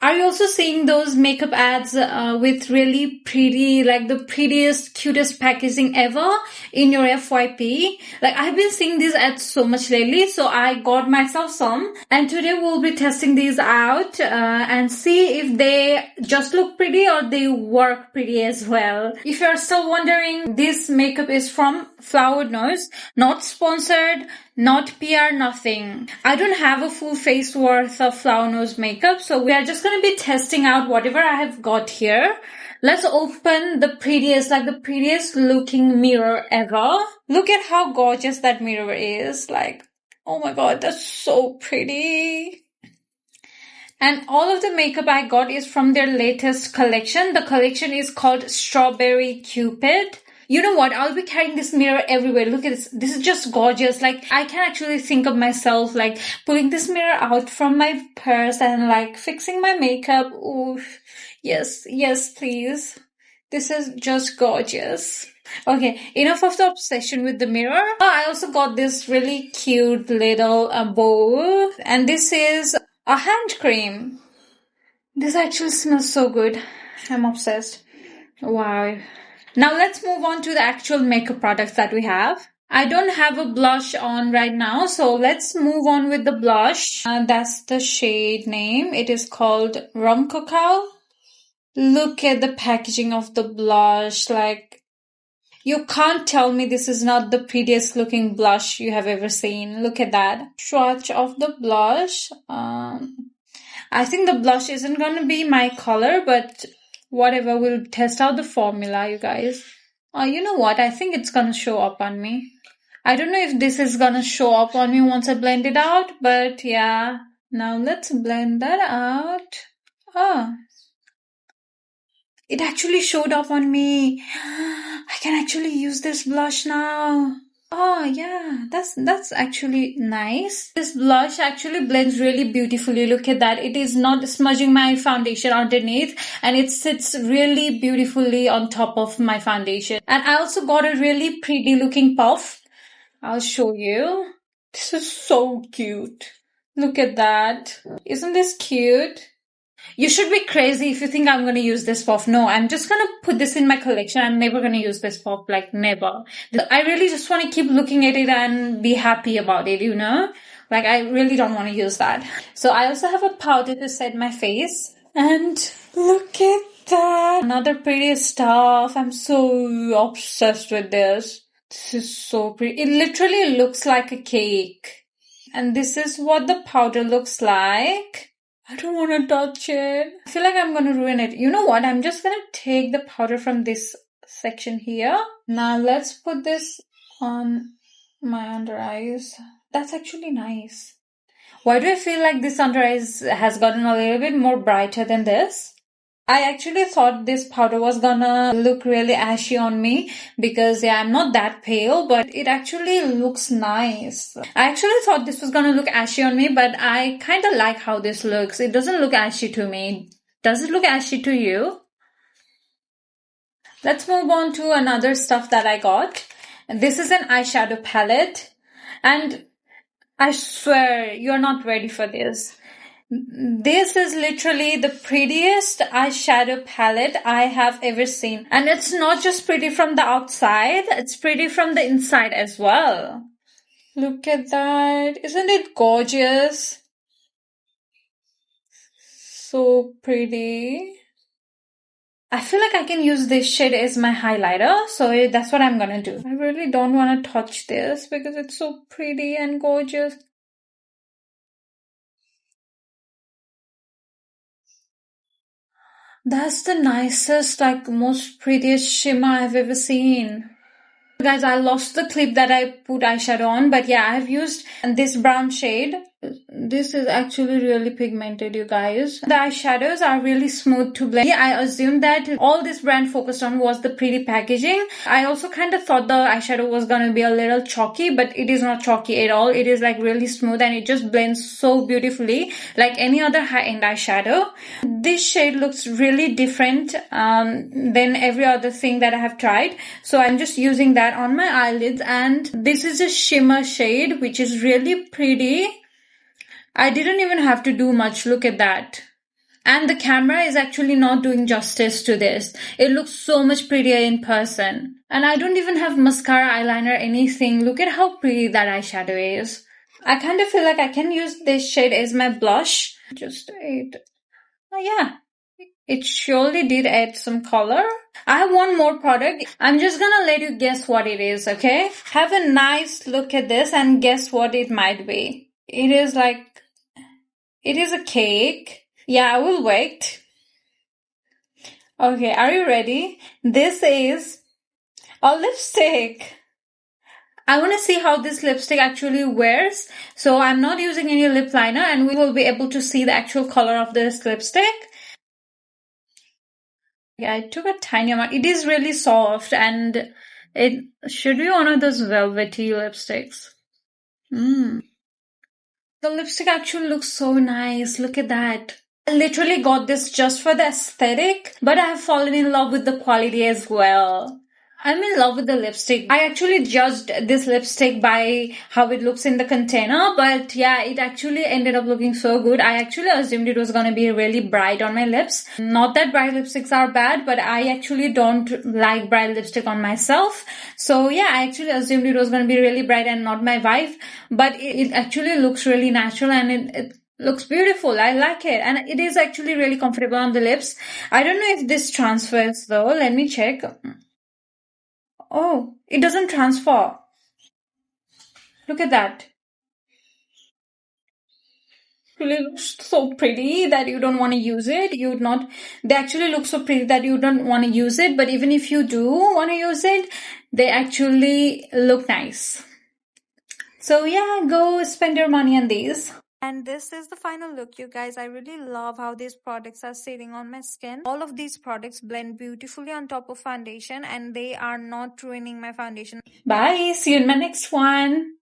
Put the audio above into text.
Are you also seeing those makeup ads with really pretty, like the prettiest, cutest packaging ever in your FYP? Like I've been seeing these ads so much lately, so I got myself some. And today we'll be testing these out and see if they just look pretty or they work pretty as well. If you're still wondering, this makeup is from Flower Nose, not sponsored, not PR, nothing. I don't have a full face worth of Flower Nose makeup, so we are just going to be testing out whatever I have got here. Let's open the prettiest looking mirror ever. Look at how gorgeous that mirror is. Like, oh my god, that's so pretty. And all of the makeup I got is from their latest collection. The collection is called Strawberry Cupid. You know what? I'll be carrying this mirror everywhere. Look at this. This is just gorgeous. Like, I can actually think of myself, like, pulling this mirror out from my purse and, like, fixing my makeup. Ooh, yes, please. This is just gorgeous. Okay, enough of the obsession with the mirror. Oh, I also got this really cute little bow. And this is a hand cream. This actually smells so good. I'm obsessed. Wow. Now let's move on to the actual makeup products that we have. I don't have a blush on right now, so let's move on with the blush. That's the shade name. It is called Rum Cacao. Look at the packaging of the blush. Like, you can't tell me this is not the prettiest looking blush you have ever seen. Look at that. Swatch of the blush. I think the blush isn't gonna be my color, but whatever, we'll test out the formula, you guys. You know what? I think it's gonna show up on me. I don't know if this is gonna show up on me once I blend it out, but yeah. Now let's blend that out. Oh. It actually showed up on me. I can actually use this blush now. Oh yeah, that's actually nice. This blush actually blends really beautifully. Look at that. It is not smudging my foundation underneath, and it sits really beautifully on top of my foundation. And I also got a really pretty looking puff. I'll show you. This is so cute. Look at that. Isn't this cute? You should be crazy if you think I'm going to use this puff. No, I'm just going to put this in my collection. I'm never going to use this puff, like never. I really just want to keep looking at it and be happy about it, you know? Like, I really don't want to use that. So I also have a powder to set my face. And look at that. Another pretty stuff. I'm so obsessed with this. This is so pretty. It literally looks like a cake. And this is what the powder looks like. I don't want to touch it. I feel like I'm going to ruin it. You know what? I'm just going to take the powder from this section here. Now let's put this on my under eyes. That's actually nice. Why do I feel like this under eyes has gotten a little bit more brighter than this? I actually thought this powder was gonna look really ashy on me because yeah, I'm not that pale, but it actually looks nice. I actually thought this was gonna look ashy on me, but I kind of like how this looks. It doesn't look ashy to me. Does it look ashy to you? Let's move on to another stuff that I got. This is an eyeshadow palette, and I swear you're not ready for this. This is literally the prettiest eyeshadow palette I have ever seen. And it's not just pretty from the outside, it's pretty from the inside as well. Look at that. Isn't it gorgeous? So pretty. I feel like I can use this shade as my highlighter, so that's what I'm gonna do. I really don't want to touch this because it's so pretty and gorgeous. That's the nicest, like, most prettiest shimmer I've ever seen. Guys, I lost the clip that I put eyeshadow on, but yeah, I've used this brown shade. This is actually really pigmented, you guys. The eyeshadows are really smooth to blend. Yeah, I assumed that all this brand focused on was the pretty packaging. I also kind of thought the eyeshadow was gonna be a little chalky, but it is not chalky at all. It is like really smooth and it just blends so beautifully like any other high-end eyeshadow. This shade looks really different than every other thing that I have tried. So I'm just using that on my eyelids, and this is a shimmer shade which is really pretty. I didn't even have to do much. Look at that. And the camera is actually not doing justice to this. It looks so much prettier in person. And I don't even have mascara, eyeliner, anything. Look at how pretty that eyeshadow is. I kind of feel like I can use this shade as my blush. Just it. Oh yeah. It surely did add some color. I have one more product. I'm just gonna let you guess what it is, okay? Have a nice look at this and guess what it might be. It is a cake. Yeah, I will wait. Okay, are you ready? This is a lipstick. I want to see how this lipstick actually wears. So I'm not using any lip liner and we will be able to see the actual color of this lipstick. Yeah, I took a tiny amount. It is really soft and it should be one of those velvety lipsticks. The lipstick actually looks so nice. Look at that. I literally got this just for the aesthetic, but I have fallen in love with the quality as well. I'm in love with the lipstick. I actually judged this lipstick by how it looks in the container, but yeah, it actually ended up looking so good. I actually assumed it was going to be really bright on my lips. Not that bright lipsticks are bad, but I actually don't like bright lipstick on myself. So yeah, I actually assumed it was going to be really bright and not my vibe, but it actually looks really natural and it looks beautiful. I like it. And it is actually really comfortable on the lips. I don't know if this transfers though. Let me check. Oh, it doesn't transfer. Look at that. Really looks so pretty that you don't want to use it. You would not, they actually look so pretty that you don't want to use it. But even if you do want to use it, they actually look nice. So yeah, go spend your money on these. And this is the final look, you guys. I really love how these products are sitting on my skin. All of these products blend beautifully on top of foundation and they are not ruining my foundation. Bye. See you in my next one.